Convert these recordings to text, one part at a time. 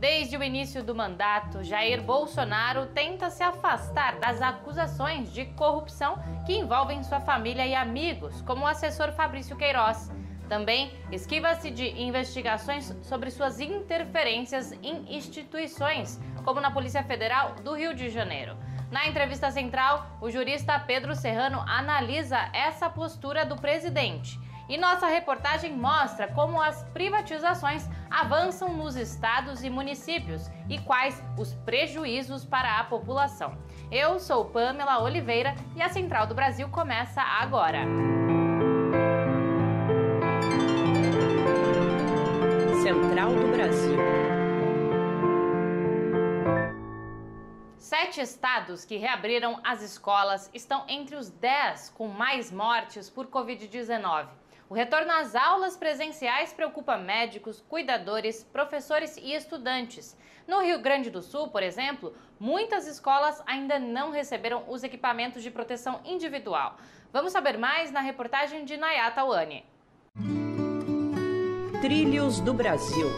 Desde o início do mandato, Jair Bolsonaro tenta se afastar das acusações de corrupção que envolvem sua família e amigos, como o assessor Fabrício Queiroz. Também esquiva-se de investigações sobre suas interferências em instituições, como na Polícia Federal do Rio de Janeiro. Na entrevista central, o jurista Pedro Serrano analisa essa postura do presidente. E nossa reportagem mostra como as privatizações avançam nos estados e municípios e quais os prejuízos para a população. Eu sou Pamela Oliveira e a Central do Brasil começa agora. Central do Brasil. 7 estados que reabriram as escolas estão entre os 10 com mais mortes por Covid-19. O retorno às aulas presenciais preocupa médicos, cuidadores, professores e estudantes. No Rio Grande do Sul, por exemplo, muitas escolas ainda não receberam os equipamentos de proteção individual. Vamos saber mais na reportagem de Nayata Tauane. Trilhos do Brasil.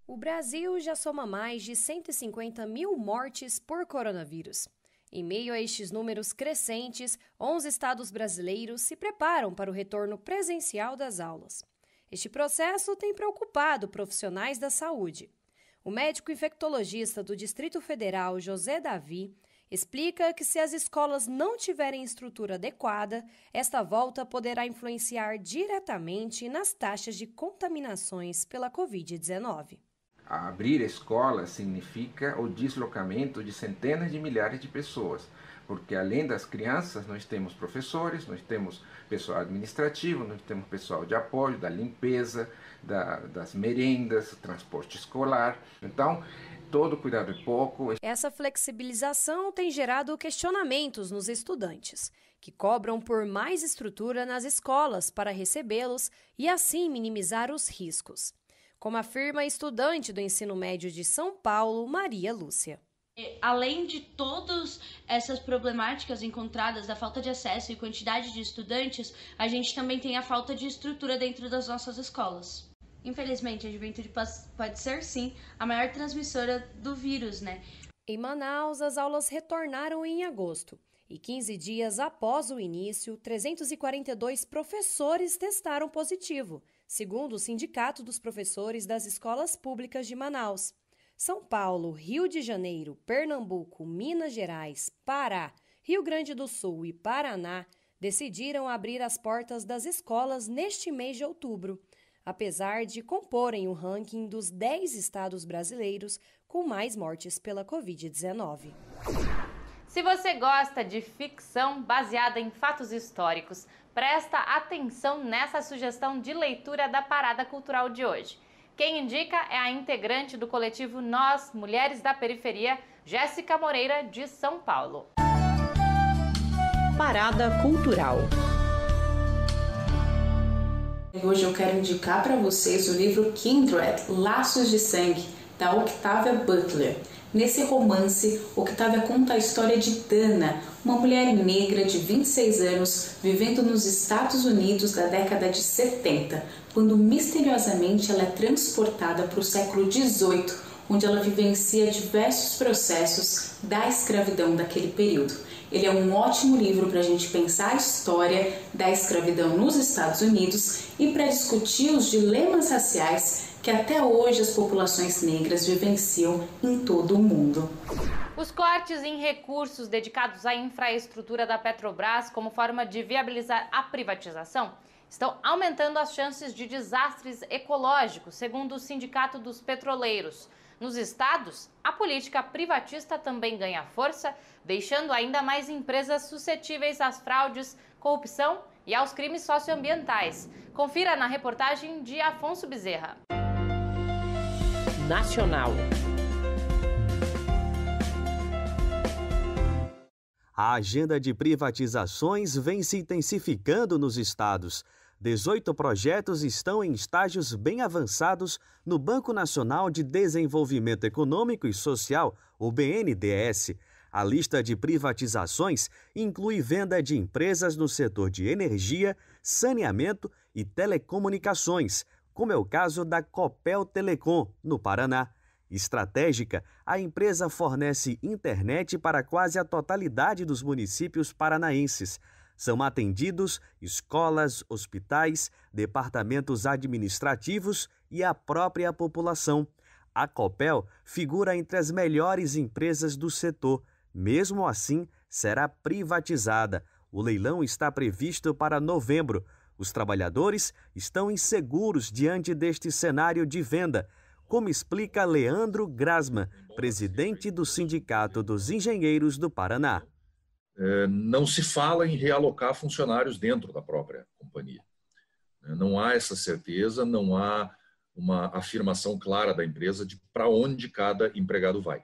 O Brasil já soma mais de 150 mil mortes por coronavírus. Em meio a estes números crescentes, 11 estados brasileiros se preparam para o retorno presencial das aulas. Este processo tem preocupado profissionais da saúde. O médico infectologista do Distrito Federal, José Davi, explica que se as escolas não tiverem estrutura adequada, esta volta poderá influenciar diretamente nas taxas de contaminações pela Covid-19. Abrir escolas significa o deslocamento de centenas de milhares de pessoas, porque além das crianças nós temos professores, nós temos pessoal administrativo, nós temos pessoal de apoio, da limpeza, das merendas, transporte escolar. Então, todo cuidado é pouco. Essa flexibilização tem gerado questionamentos nos estudantes, que cobram por mais estrutura nas escolas para recebê-los e assim minimizar os riscos. Como afirma a estudante do ensino médio de São Paulo, Maria Lúcia. Além de todas essas problemáticas encontradas da falta de acesso e quantidade de estudantes, a gente também tem a falta de estrutura dentro das nossas escolas. Infelizmente, a juventude pode ser, sim, a maior transmissora do vírus, né? Em Manaus, as aulas retornaram em agosto. E 15 dias após o início, 342 professores testaram positivo, segundo o Sindicato dos Professores das Escolas Públicas de Manaus. São Paulo, Rio de Janeiro, Pernambuco, Minas Gerais, Pará, Rio Grande do Sul e Paraná decidiram abrir as portas das escolas neste mês de outubro, apesar de comporem o ranking dos 10 estados brasileiros com mais mortes pela Covid-19. Se você gosta de ficção baseada em fatos históricos, presta atenção nessa sugestão de leitura da Parada Cultural de hoje. Quem indica é a integrante do coletivo Nós, Mulheres da Periferia, Jéssica Moreira, de São Paulo. Parada Cultural. Hoje eu quero indicar para vocês o livro Kindred, Laços de Sangue, da Octavia Butler. Nesse romance, Octavia conta a história de Dana, uma mulher negra de 26 anos vivendo nos Estados Unidos da década de 70, quando misteriosamente ela é transportada para o século XVIII, onde ela vivencia diversos processos da escravidão daquele período. Ele é um ótimo livro para a gente pensar a história da escravidão nos Estados Unidos e para discutir os dilemas raciais que até hoje as populações negras vivenciam em todo o mundo. Os cortes em recursos dedicados à infraestrutura da Petrobras como forma de viabilizar a privatização estão aumentando as chances de desastres ecológicos, segundo o Sindicato dos Petroleiros. Nos estados, a política privatista também ganha força, deixando ainda mais empresas suscetíveis às fraudes, corrupção e aos crimes socioambientais. Confira na reportagem de Afonso Bezerra. Nacional. A agenda de privatizações vem se intensificando nos estados. 18 projetos estão em estágios bem avançados no Banco Nacional de Desenvolvimento Econômico e Social, o BNDES. A lista de privatizações inclui venda de empresas no setor de energia, saneamento e telecomunicações, como é o caso da Copel Telecom, no Paraná. Estratégica, a empresa fornece internet para quase a totalidade dos municípios paranaenses. São atendidos escolas, hospitais, departamentos administrativos e a própria população. A Copel figura entre as melhores empresas do setor. Mesmo assim, será privatizada. O leilão está previsto para novembro. Os trabalhadores estão inseguros diante deste cenário de venda, como explica Leandro Grasman, presidente do Sindicato dos Engenheiros do Paraná. Não se fala em realocar funcionários dentro da própria companhia. Não há essa certeza, não há uma afirmação clara da empresa de para onde cada empregado vai.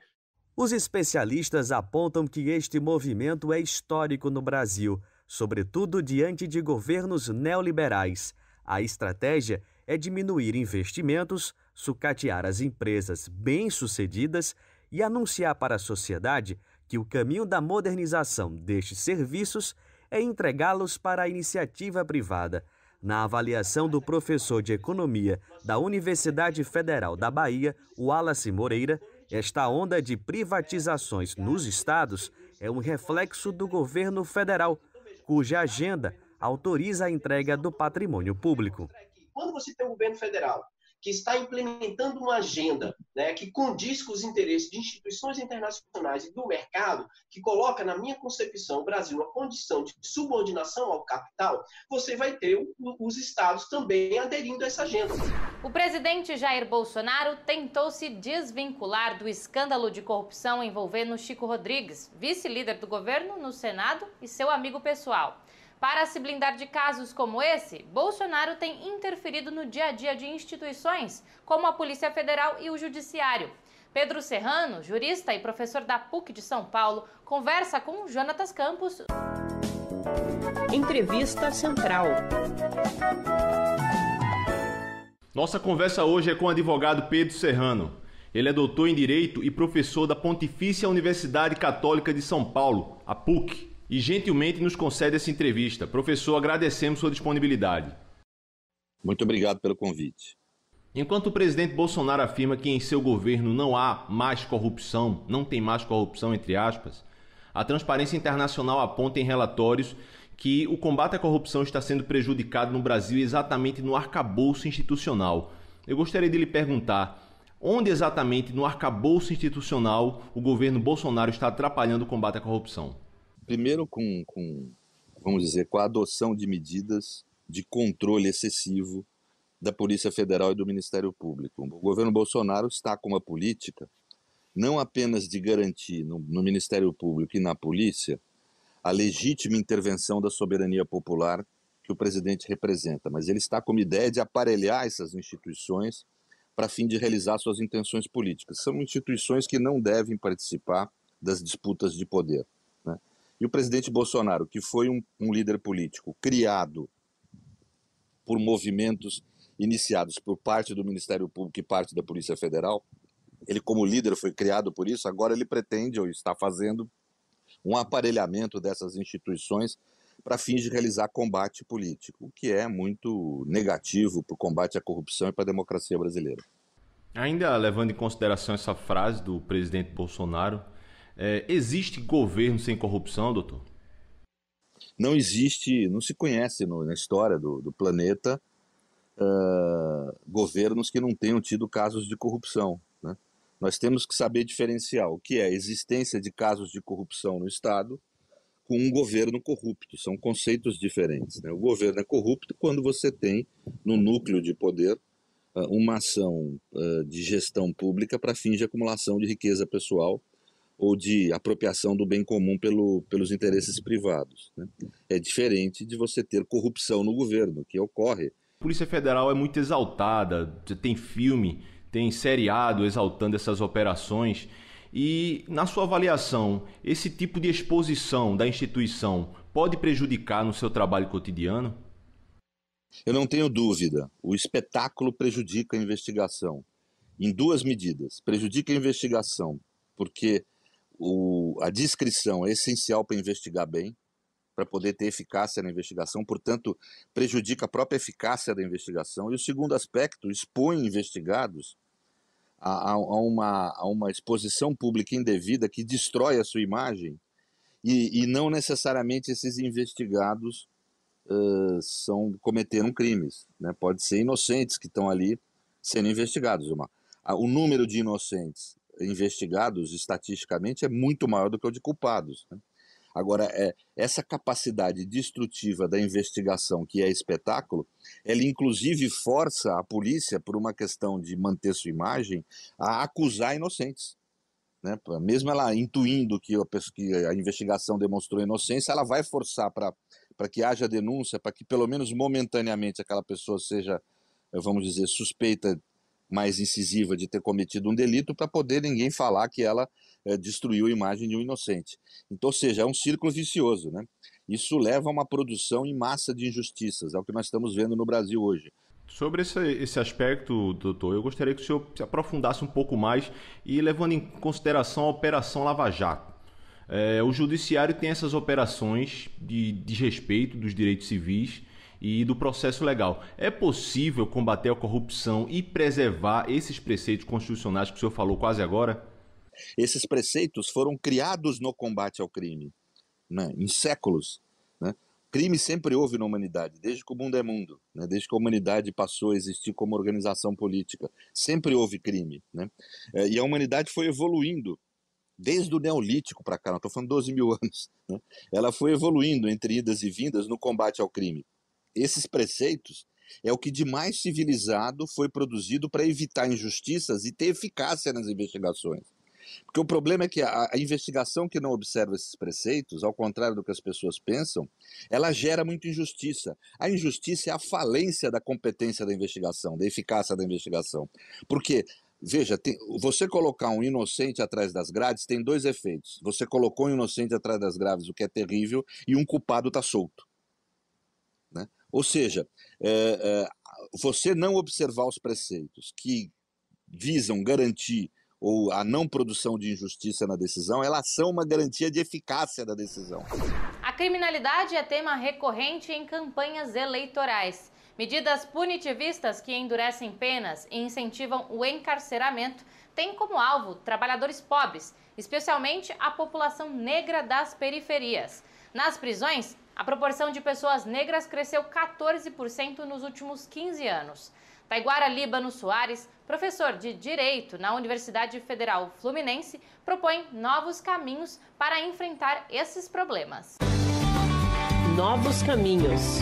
Os especialistas apontam que este movimento é histórico no Brasil, sobretudo diante de governos neoliberais. A estratégia é diminuir investimentos, sucatear as empresas bem-sucedidas e anunciar para a sociedade que o caminho da modernização destes serviços é entregá-los para a iniciativa privada. Na avaliação do professor de Economia da Universidade Federal da Bahia, Wallace Moreira, esta onda de privatizações nos estados é um reflexo do governo federal, cuja agenda autoriza a entrega do patrimônio público. Quando você tem um governo federal que está implementando uma agenda, né, que condiz com os interesses de instituições internacionais e do mercado, que coloca, na minha concepção, o Brasil numa condição de subordinação ao capital, você vai ter os estados também aderindo a essa agenda. O presidente Jair Bolsonaro tentou se desvincular do escândalo de corrupção envolvendo Chico Rodrigues, vice-líder do governo no Senado e seu amigo pessoal. Para se blindar de casos como esse, Bolsonaro tem interferido no dia a dia de instituições, como a Polícia Federal e o Judiciário. Pedro Serrano, jurista e professor da PUC de São Paulo, conversa com Jonatas Campos. Entrevista Central. Nossa conversa hoje é com o advogado Pedro Serrano. Ele é doutor em Direito e professor da Pontifícia Universidade Católica de São Paulo, a PUC. E gentilmente nos concede essa entrevista. Professor, agradecemos sua disponibilidade. Muito obrigado pelo convite. Enquanto o presidente Bolsonaro afirma que em seu governo não há mais corrupção, não tem mais corrupção, entre aspas, a Transparência Internacional aponta em relatórios que o combate à corrupção está sendo prejudicado no Brasil exatamente no arcabouço institucional. Eu gostaria de lhe perguntar, onde exatamente no arcabouço institucional o governo Bolsonaro está atrapalhando o combate à corrupção? Primeiro, vamos dizer, com a adoção de medidas de controle excessivo da Polícia Federal e do Ministério Público. O governo Bolsonaro está com uma política não apenas de garantir no Ministério Público e na Polícia a legítima intervenção da soberania popular que o presidente representa, mas ele está com uma ideia de aparelhar essas instituições para fim de realizar suas intenções políticas. São instituições que não devem participar das disputas de poder, né? E o presidente Bolsonaro, que foi um líder político criado por movimentos iniciados por parte do Ministério Público e parte da Polícia Federal, ele como líder foi criado por isso, agora ele pretende ou está fazendo um aparelhamento dessas instituições para fins de realizar combate político, o que é muito negativo para o combate à corrupção e para a democracia brasileira. Ainda levando em consideração essa frase do presidente Bolsonaro, existe governo sem corrupção, doutor? Não existe, não se conhece na história do planeta governos que não tenham tido casos de corrupção, né? Nós temos que saber diferenciar o que é a existência de casos de corrupção no Estado com um governo corrupto. São conceitos diferentes, né? O governo é corrupto quando você tem no núcleo de poder uma ação de gestão pública para fins de acumulação de riqueza pessoal ou de apropriação do bem comum pelos interesses privados, né? É diferente de você ter corrupção no governo, que ocorre. A Polícia Federal é muito exaltada, tem filme, tem seriado exaltando essas operações. E, na sua avaliação, esse tipo de exposição da instituição pode prejudicar no seu trabalho cotidiano? Eu não tenho dúvida. O espetáculo prejudica a investigação em duas medidas. Prejudica a investigação porque a discrição é essencial para investigar bem, para poder ter eficácia na investigação, portanto, prejudica a própria eficácia da investigação. E o segundo aspecto, expõe investigados a uma exposição pública indevida que destrói a sua imagem, e não necessariamente esses investigados cometeram crimes, né? Pode ser inocentes que estão ali sendo investigados. O número de inocentes investigados, estatisticamente, é muito maior do que o de culpados, né? Agora, essa capacidade destrutiva da investigação, que é espetáculo, ela inclusive força a polícia, por uma questão de manter sua imagem, a acusar inocentes, né? Mesmo ela intuindo que a investigação demonstrou inocência, ela vai forçar para que haja denúncia, para que pelo menos momentaneamente aquela pessoa seja, vamos dizer, suspeita mais incisiva de ter cometido um delito, para poder ninguém falar que ela destruiu a imagem de um inocente. Então, ou seja, é um círculo vicioso, né? Isso leva a uma produção em massa de injustiças, é o que nós estamos vendo no Brasil hoje. Sobre esse aspecto, doutor, eu gostaria que o senhor se aprofundasse um pouco mais e levando em consideração a Operação Lava Jato. O Judiciário tem essas operações de desrespeito dos direitos civis e do processo legal. É possível combater a corrupção e preservar esses preceitos constitucionais que o senhor falou quase agora? Esses preceitos foram criados no combate ao crime, né, em séculos, né? Crime sempre houve na humanidade, desde que o mundo é mundo, né? Desde que a humanidade passou a existir como organização política. Sempre houve crime, né? E a humanidade foi evoluindo, desde o Neolítico para cá, não estou falando 12 mil anos, né? Ela foi evoluindo entre idas e vindas no combate ao crime. Esses preceitos é o que de mais civilizado foi produzido para evitar injustiças e ter eficácia nas investigações. Porque o problema é que a investigação que não observa esses preceitos, ao contrário do que as pessoas pensam, ela gera muita injustiça. A injustiça é a falência da competência da investigação, da eficácia da investigação. Porque, veja, você colocar um inocente atrás das grades tem dois efeitos. Você colocou um inocente atrás das grades, o que é terrível, e um culpado está solto, né? Ou seja, você não observar os preceitos que visam garantir ou a não produção de injustiça na decisão, elas são uma garantia de eficácia da decisão. A criminalidade é tema recorrente em campanhas eleitorais. Medidas punitivistas que endurecem penas e incentivam o encarceramento têm como alvo trabalhadores pobres, especialmente a população negra das periferias. Nas prisões, a proporção de pessoas negras cresceu 14% nos últimos 15 anos. Taiguara Líbano Soares, professor de Direito na Universidade Federal Fluminense, propõe novos caminhos para enfrentar esses problemas. Novos caminhos.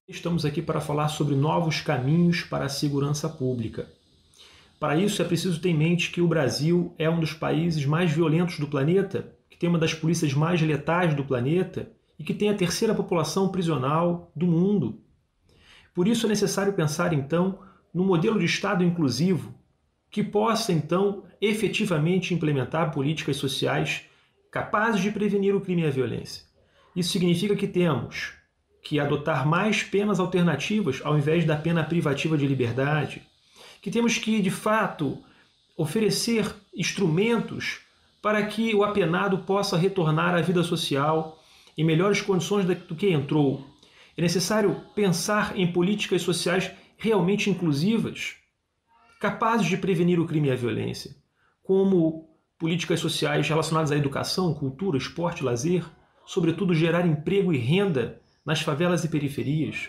Estamos aqui para falar sobre novos caminhos para a segurança pública. Para isso é preciso ter em mente que o Brasil é um dos países mais violentos do planeta, que tem uma das polícias mais letais do planeta e que tem a terceira população prisional do mundo. Por isso é necessário pensar, então, num modelo de Estado inclusivo que possa, então, efetivamente implementar políticas sociais capazes de prevenir o crime e a violência. Isso significa que temos que adotar mais penas alternativas ao invés da pena privativa de liberdade, que temos que, de fato, oferecer instrumentos para que o apenado possa retornar à vida social em melhores condições do que entrou. É necessário pensar em políticas sociais realmente inclusivas, capazes de prevenir o crime e a violência, como políticas sociais relacionadas à educação, cultura, esporte, lazer, sobretudo gerar emprego e renda nas favelas e periferias.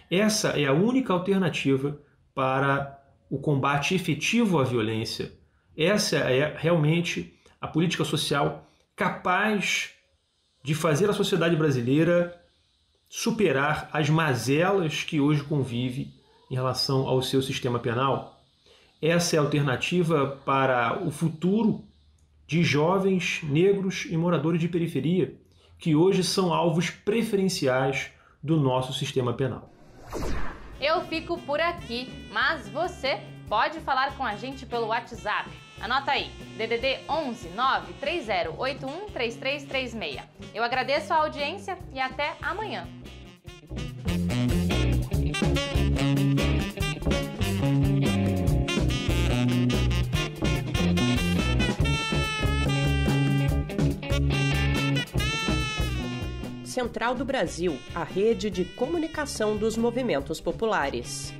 Essa é a única alternativa para o combate efetivo à violência. Essa é realmente a política social capaz de fazer a sociedade brasileira superar as mazelas que hoje convive em relação ao seu sistema penal. Essa é a alternativa para o futuro de jovens negros e moradores de periferia, que hoje são alvos preferenciais do nosso sistema penal. Eu fico por aqui, mas você pode falar com a gente pelo WhatsApp. Anota aí, DDD 11 93081 3336. Eu agradeço a audiência e até amanhã. Central do Brasil, a rede de comunicação dos movimentos populares.